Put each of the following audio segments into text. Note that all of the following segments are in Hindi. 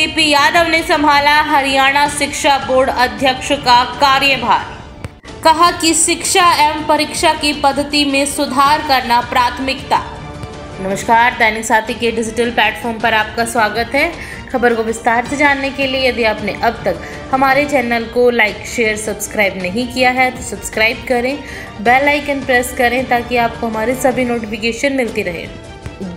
वीपी यादव ने संभाला हरियाणा शिक्षा बोर्ड अध्यक्ष का कार्यभार। कहा कि शिक्षा एवं परीक्षा की पद्धति में सुधार करना प्राथमिकता। नमस्कार, दैनिक साथी के डिजिटल प्लेटफॉर्म पर आपका स्वागत है। खबर को विस्तार से जानने के लिए यदि आपने अब तक हमारे चैनल को लाइक, शेयर, सब्सक्राइब नहीं किया है तो सब्सक्राइब करें, बेल आइकन प्रेस करें ताकि आपको हमारे सभी नोटिफिकेशन मिलती रहे।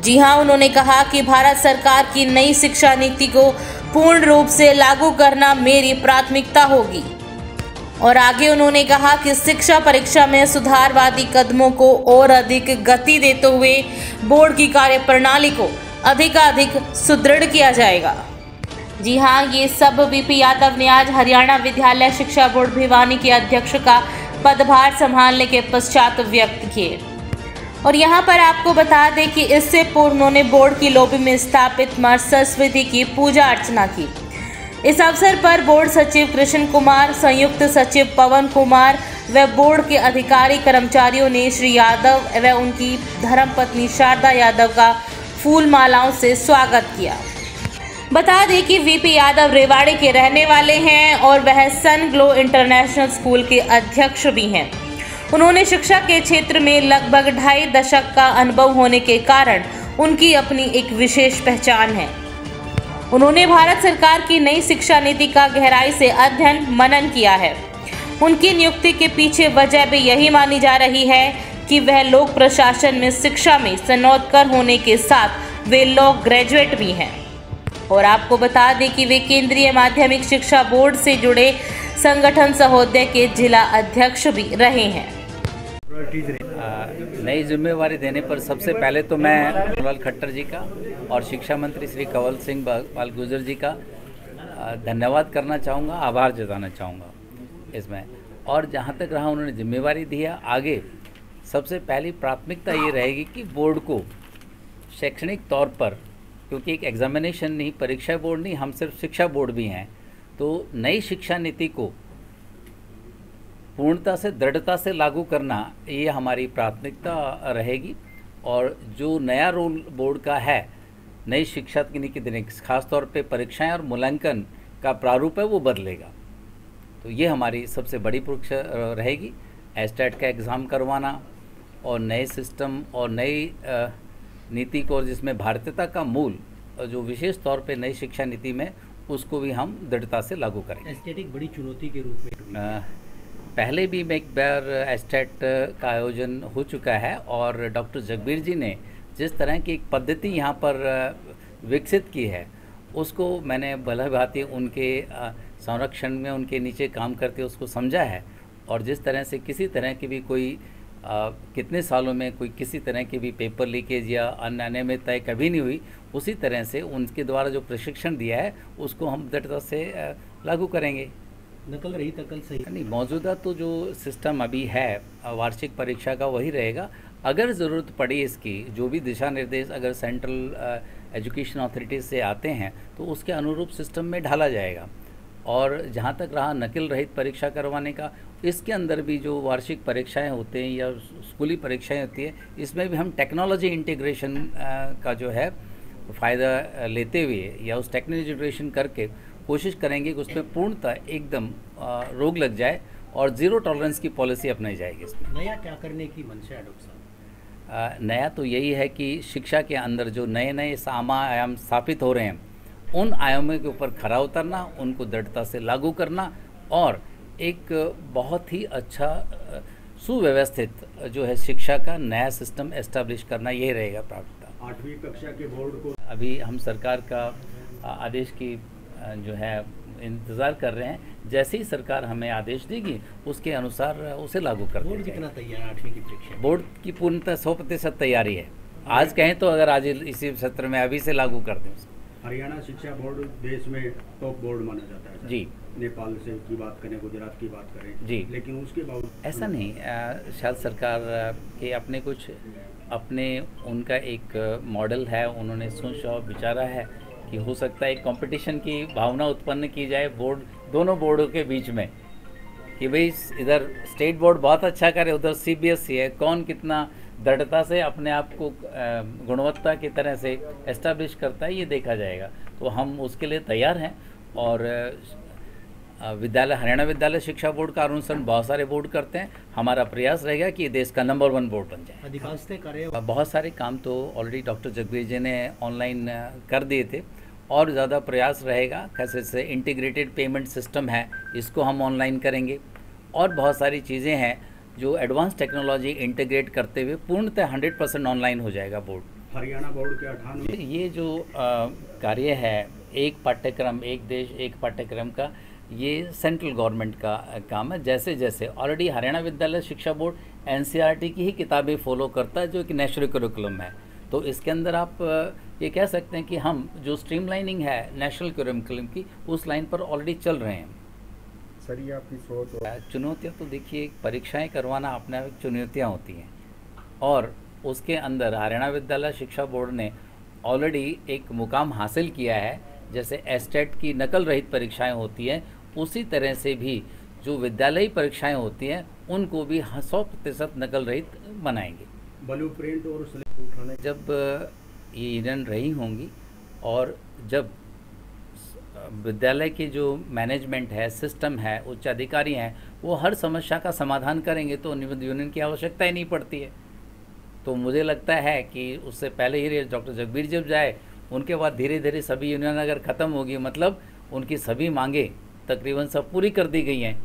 जी हां, उन्होंने कहा कि भारत सरकार की नई शिक्षा नीति को पूर्ण रूप से लागू करना मेरी प्राथमिकता होगी। और आगे उन्होंने कहा कि शिक्षा परीक्षा में सुधारवादी कदमों को और अधिक गति देते हुए बोर्ड की कार्यप्रणाली को अधिकाधिक सुदृढ़ किया जाएगा। जी हां, ये सब वीपी यादव ने आज हरियाणा विद्यालय शिक्षा बोर्ड भिवानी के अध्यक्ष का पदभार संभालने के पश्चात व्यक्त किए। और यहाँ पर आपको बता दें कि इससे पूर्व उन्होंने बोर्ड की लॉबी में स्थापित मां सरस्वती की पूजा अर्चना की। इस अवसर पर बोर्ड सचिव कृष्ण कुमार, संयुक्त सचिव पवन कुमार व बोर्ड के अधिकारी कर्मचारियों ने श्री यादव व उनकी धर्मपत्नी शारदा यादव का फूल मालाओं से स्वागत किया। बता दें कि वीपी यादव रेवाड़ी के रहने वाले हैं और वह सन ग्लो इंटरनेशनल स्कूल के अध्यक्ष भी हैं। उन्होंने शिक्षा के क्षेत्र में लगभग 2.5 दशक का अनुभव होने के कारण उनकी अपनी एक विशेष पहचान है। उन्होंने भारत सरकार की नई शिक्षा नीति का गहराई से अध्ययन मनन किया है। उनकी नियुक्ति के पीछे वजह भी यही मानी जा रही है कि वह लोक प्रशासन में शिक्षा में स्नातक होने के साथ वे लॉ ग्रेजुएट भी हैं। और आपको बता दें कि वे केंद्रीय माध्यमिक शिक्षा बोर्ड से जुड़े संगठन सहोदय के जिला अध्यक्ष भी रहे हैं। नई जिम्मेवारी देने पर सबसे पहले तो मैं मनोहर खट्टर जी का और शिक्षा मंत्री श्री कंवल सिंह पाल गुर्जर जी का धन्यवाद करना चाहूँगा, आभार जताना चाहूँगा इसमें। और जहाँ तक रहा उन्होंने जिम्मेवारी दिया, आगे सबसे पहली प्राथमिकता ये रहेगी कि बोर्ड को शैक्षणिक तौर पर, क्योंकि एक एग्जामिनेशन नहीं, परीक्षा बोर्ड नहीं, हम सिर्फ शिक्षा बोर्ड भी हैं, तो नई शिक्षा नीति को पूर्णता से, दृढ़ता से लागू करना ये हमारी प्राथमिकता रहेगी। और जो नया रोल बोर्ड का है नई शिक्षा नीति देने, खास तौर पे परीक्षाएं और मूल्यांकन का प्रारूप है वो बदलेगा। तो ये हमारी सबसे बड़ी परीक्षा रहेगी। एस्टेट का एग्ज़ाम करवाना और नए सिस्टम और नई नीति को, जिसमें भारतीयता का मूल जो विशेष तौर पे नई शिक्षा नीति में, उसको भी हम दृढ़ता से लागू करेंगे। एस्टेट एक बड़ी चुनौती के रूप में पहले भी एक बार एस्टेट का आयोजन हो चुका है और डॉक्टर जगबीर जी ने जिस तरह की एक पद्धति यहाँ पर विकसित की है उसको मैंने भला भांति उनके संरक्षण में, उनके नीचे काम करते उसको समझा है। और जिस तरह से किसी तरह की भी कोई कितने सालों में कोई किसी तरह की भी पेपर लीकेज या अन्य अनियमितताएं कभी नहीं हुई, उसी तरह से उनके द्वारा जो प्रशिक्षण दिया है उसको हम दृढ़ता से लागू करेंगे। नकल रही तकल सही नहीं, मौजूदा तो जो सिस्टम अभी है वार्षिक परीक्षा का वही रहेगा। अगर ज़रूरत पड़ी इसकी, जो भी दिशा निर्देश अगर सेंट्रल एजुकेशन अथॉरिटीज़ से आते हैं तो उसके अनुरूप सिस्टम में ढाला जाएगा। और जहाँ तक रहा नकल रहित परीक्षा करवाने का, इसके अंदर भी जो वार्षिक परीक्षाएं होते हैं या स्कूली परीक्षाएं होती है, इसमें भी हम टेक्नोलॉजी इंटीग्रेशन का जो है फ़ायदा लेते हुए या उस टेक्नोलॉजी इंटीग्रेशन करके कोशिश करेंगे कि उसमें पूर्णतः एकदम रोक लग जाए और ज़ीरो टॉलरेंस की पॉलिसी अपनाई जाएगी। इसमें नया क्या करने की मंशा है डॉक्टर साहब? नया तो यही है कि शिक्षा के अंदर जो नए नए आयाम स्थापित हो रहे हैं उन आयामों के ऊपर खरा उतरना, उनको दृढ़ता से लागू करना और एक बहुत ही अच्छा सुव्यवस्थित जो है शिक्षा का नया सिस्टम एस्टेब्लिश करना, यही रहेगा प्राथमिकता। 8वीं कक्षा के बोर्ड को अभी हम सरकार का आदेश की जो है इंतज़ार कर रहे हैं। जैसे ही सरकार हमें आदेश देगी उसके अनुसार उसे लागू कर देंगे। बोर्ड कितना तैयार है 8वीं की परीक्षा? बोर्ड की पूर्णतः 100% तैयारी है। आज कहें तो अगर आज इसी सत्र में अभी से लागू कर दें उसको। हरियाणा शिक्षा बोर्ड देश में टॉप बोर्ड माना जाता है जी। नेपाल से की बात करें, गुजरात की बात करें जी, लेकिन उसके बावजूद ऐसा नहीं। शायद सरकार के अपने कुछ उनका एक मॉडल है, उन्होंने सोच और विचारा है कि हो सकता है एक कंपटीशन की भावना उत्पन्न की जाए दोनों बोर्डों के बीच में, कि भाई इधर स्टेट बोर्ड बहुत अच्छा करे, उधर सीबीएसई है, कौन कितना दृढ़ता से अपने आप को गुणवत्ता की तरह से एस्टैब्लिश करता है, ये देखा जाएगा। तो हम उसके लिए तैयार हैं। और हरियाणा विद्यालय शिक्षा बोर्ड का अनुसरण बहुत सारे बोर्ड करते हैं। हमारा प्रयास रहेगा कि ये देश का नंबर 1 बोर्ड बन जाए। अधिकांश कार्य बहुत सारे काम तो ऑलरेडी डॉक्टर जगबीर जी ने ऑनलाइन कर दिए थे, और ज़्यादा प्रयास रहेगा। कैसे से इंटीग्रेटेड पेमेंट सिस्टम है, इसको हम ऑनलाइन करेंगे, और बहुत सारी चीज़ें हैं जो एडवांस टेक्नोलॉजी इंटीग्रेट करते हुए पूर्णतः 100% ऑनलाइन हो जाएगा बोर्ड। हरियाणा बोर्ड के 98 ये जो कार्य है, एक पाठ्यक्रम एक देश एक पाठ्यक्रम का, ये सेंट्रल गवर्नमेंट का काम है। जैसे जैसे ऑलरेडी हरियाणा विद्यालय शिक्षा बोर्ड एनसीईआरटी की ही किताबें फॉलो करता है, जो कि नेशनल करिकुलम है। तो इसके अंदर आप ये कह सकते हैं कि हम जो स्ट्रीमलाइनिंग है नेशनल करिकुलम की, उस लाइन पर ऑलरेडी चल रहे हैं। सर ये आपकी सोच चुनौतियाँ तो देखिए, परीक्षाएं करवाना अपने आप एक चुनौतियाँ होती हैं, और उसके अंदर हरियाणा विद्यालय शिक्षा बोर्ड ने ऑलरेडी एक मुकाम हासिल किया है। जैसे एस्टेट की नकल रहित परीक्षाएं होती हैं, उसी तरह से भी जो विद्यालयी परीक्षाएं होती हैं उनको भी 100% नकल रहित बनाएंगे। ब्लू प्रिंट और उठाने जब ये यूनियन रही होंगी, और जब विद्यालय की जो मैनेजमेंट है, सिस्टम है, उच्च अधिकारी हैं, वो हर समस्या का समाधान करेंगे, तो यूनियन की आवश्यकता ही नहीं पड़ती है। तो मुझे लगता है कि उससे पहले ही डॉक्टर जगबीर जब जाए, उनके बाद धीरे धीरे सभी यूनियन अगर ख़त्म होगी, मतलब उनकी सभी मांगे तकरीबन सब पूरी कर दी गई हैं,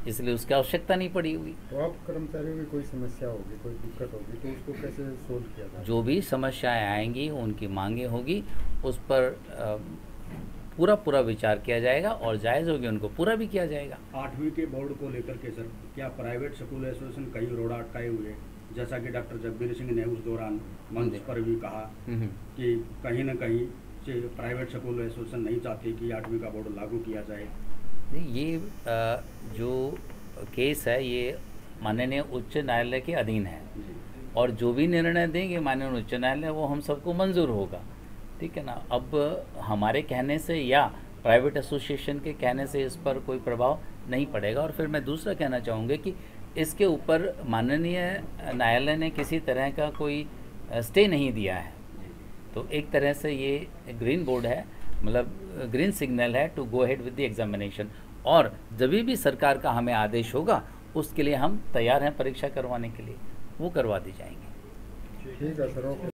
इसलिए उसकी आवश्यकता नहीं पड़ी हुई। तो आप कर्मचारियों की कोई समस्या होगी, कोई दिक्कत होगी, तो उसको कैसे सोल्व किया जाए? जो भी समस्याएं आएंगी, उनकी मांगे होगी, उस पर पूरा विचार किया जाएगा, और जायज़ होगी उनको पूरा भी किया जाएगा। 8वीं के बोर्ड को लेकर के सर, क्या प्राइवेट स्कूल एसोसिएशन कई रोड़ा अटकाए हुए, जैसा कि डॉक्टर जगबीर सिंह ने उस दौरान मंच पर भी कहा कि कहीं न कहीं प्राइवेट स्कूल एसोसिएशन नहीं चाहती कि 8वीं का बोर्ड लागू किया जाए। ये जो केस है, ये माननीय उच्च न्यायालय के अधीन है, और जो भी निर्णय देंगे माननीय उच्च न्यायालय, वो हम सबको मंजूर होगा। ठीक है ना। अब हमारे कहने से या प्राइवेट एसोसिएशन के कहने से इस पर कोई प्रभाव नहीं पड़ेगा। और फिर मैं दूसरा कहना चाहूँगा कि इसके ऊपर माननीय न्यायालय ने किसी तरह का कोई स्टे नहीं दिया है। तो एक तरह से ये ग्रीन बोर्ड है, मतलब ग्रीन सिग्नल है to go ahead with the examination. और जब भी सरकार का हमें आदेश होगा, उसके लिए हम तैयार हैं परीक्षा करवाने के लिए, वो करवा दी जाएंगे। ठीक है सर।